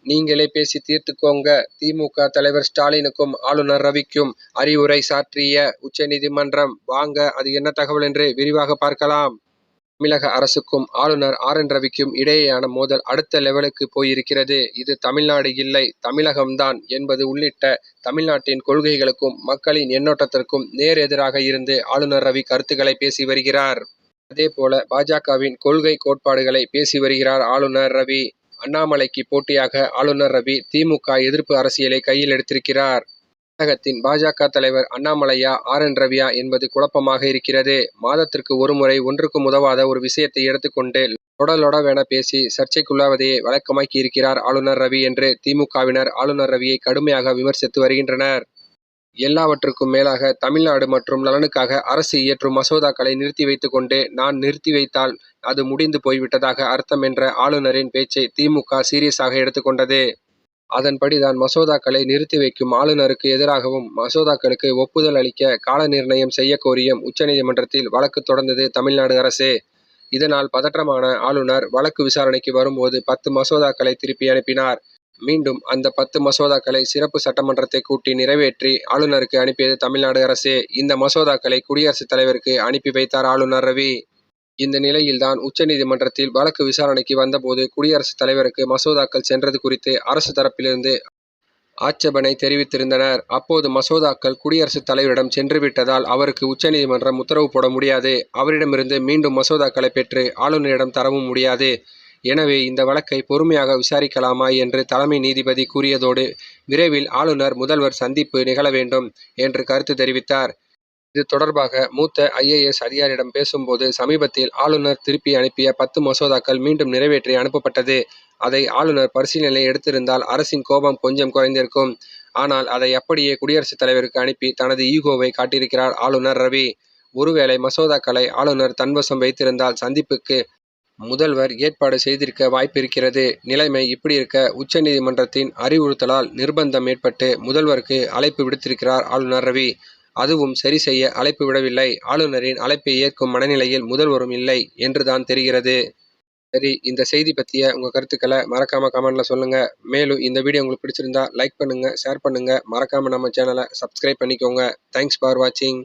நீங்களே பேசி தீர்த்துக்கோங்க. திமுக தலைவர் ஸ்டாலினுக்கும் ஆளுநர் ரவிக்கும் அறிவுரை சாற்றிய உச்சநீதிமன்றம். வாங்க அது என்ன தகவல் என்று விரிவாக பார்க்கலாம். தமிழக அரசுக்கும் ஆளுநர் ரவிக்கும் இடையேயான மோதல் அடுத்த லெவலுக்கு போயிருக்கிறது. இது தமிழ்நாடு இல்லை, தமிழகம்தான் என்பது உள்ளிட்ட தமிழ்நாட்டின் கொள்கைகளுக்கும் மக்களின் எண்ணோட்டத்திற்கும் நேர் எதிராக இருந்து ஆளுநர் ரவி கருத்துக்களை பேசி வருகிறார். அதேபோல பாஜகவின் கொள்கை கோட்பாடுகளை பேசி வருகிறார் ஆளுநர் ரவி. அண்ணாமலைக்கு போட்டியாக ஆளுநர் ரவி திமுக எதிர்ப்பு அரசியலை கையில் எடுத்திருக்கிறார். தமிழகத்தின் பாஜக தலைவர் அண்ணாமலையா ரவியா என்பது குழப்பமாக இருக்கிறது. மாதத்திற்கு ஒருமுறை ஒன்றுக்கும் உதவாத ஒரு விஷயத்தை எடுத்துக்கொண்டு லொடலொடவென பேசி சர்ச்சைக்குள்ளாவதையே வழக்கமாக்கி இருக்கிறார் ஆளுநர் ரவி என்று திமுகவினர் ஆளுநர் ரவியை கடுமையாக விமர்சித்து வருகின்றனர். எல்லாவற்றுக்கும் மேலாக தமிழ்நாடு மற்றும் நலனுக்காக அரசு இயற்றும் மசோதாக்களை நிறுத்தி வைத்துக் கொண்டு நான் நிறுத்தி வைத்தால் அது முடிந்து போய்விட்டதாக அர்த்தம் என்ற ஆளுநரின் பேச்சை திமுக சீரியஸாக எடுத்துக்கொண்டது. அதன்படிதான் மசோதாக்களை நிறுத்தி வைக்கும் ஆளுநருக்கு எதிராகவும் மசோதாக்களுக்கு ஒப்புதல் அளிக்க கால நிர்ணயம் செய்ய கோரியும் உச்சநீதிமன்றத்தில் வழக்கு தொடர்ந்தது தமிழ்நாடு அரசு. இதனால் பதற்றமான ஆளுநர் வழக்கு விசாரணைக்கு வரும்போது 10 மசோதாக்களை திருப்பி அனுப்பினார். மீண்டும் அந்த 10 மசோதாக்களை சிறப்பு சட்டமன்றத்தை கூட்டி நிறைவேற்றி ஆளுநருக்கு அனுப்பியது தமிழ்நாடு அரசு. இந்த மசோதாக்களை குடியரசுத் தலைவருக்கு அனுப்பி வைத்தார் ஆளுநர் ரவி. இந்த நிலையில்தான் உச்சநீதிமன்றத்தில் வழக்கு விசாரணைக்கு வந்தபோது குடியரசுத் தலைவருக்கு மசோதாக்கள் சென்றது குறித்து அரசு தரப்பிலிருந்து ஆட்சேபனை தெரிவித்திருந்தனர். அப்போது மசோதாக்கள் குடியரசுத் தலைவரிடம் சென்றுவிட்டதால் அவருக்கு உச்சநீதிமன்றம் உத்தரவு போட முடியாது. அவரிடமிருந்து மீண்டும் மசோதாக்களை பெற்று ஆளுநரிடம் தரவும் முடியாது. எனவே இந்த வழக்கை பொறுமையாக விசாரிக்கலாமா என்று தலைமை நீதிபதி கூறியதோடு விரைவில் ஆளுநர் முதல்வர் சந்திப்பு நிகழ வேண்டும் என்று கருத்து தெரிவித்தார். இது தொடர்பாக மூத்த IAS அதிகாரியிடம் பேசும்போது சமீபத்தில் ஆளுநர் திருப்பி அனுப்பிய 10 மசோதாக்கள் மீண்டும் நிறைவேற்றி அனுப்பப்பட்டது. அதை ஆளுநர் பரிசீலனை எடுத்திருந்தால் அரசின் கோபம் கொஞ்சம் குறைந்திருக்கும். ஆனால் அதை அப்படியே குடியரசுத் தலைவருக்கு அனுப்பி தனது ஈகோவை காட்டியிருக்கிறார் ஆளுநர் ரவி. ஒருவேளை மசோதாக்களை ஆளுநர் தன்வசம் வைத்திருந்தால் சந்திப்புக்கு முதல்வர் ஏற்பாடு செய்திருக்க வாய்ப்பிருக்கிறது. நிலைமை இப்படி இருக்க உச்சநீதிமன்றத்தின் அறிவுறுத்தலால் நிர்பந்தம் ஏற்பட்டு முதல்வருக்கு அழைப்பு விடுத்திருக்கிறார் ஆளுநர் ரவி. அதுவும் சரி செய்ய அழைப்பு விடவில்லை. ஆளுநரின் அழைப்பை ஏற்கும் மனநிலையில் முதல்வரும் இல்லை என்றுதான் தெரிகிறது. சரி, இந்த செய்தி பற்றிய உங்கள் கருத்துக்களை மறக்காம கமெண்ட்ல சொல்லுங்க. மேலும் இந்த வீடியோ உங்களுக்கு பிடிச்சிருந்தா லைக் பண்ணுங்க, ஷேர் பண்ணுங்க, மறக்காம நம்ம சேனலை சப்ஸ்கிரைப் பண்ணிக்கோங்க. தேங்க்ஸ் ஃபார் வாட்சிங்.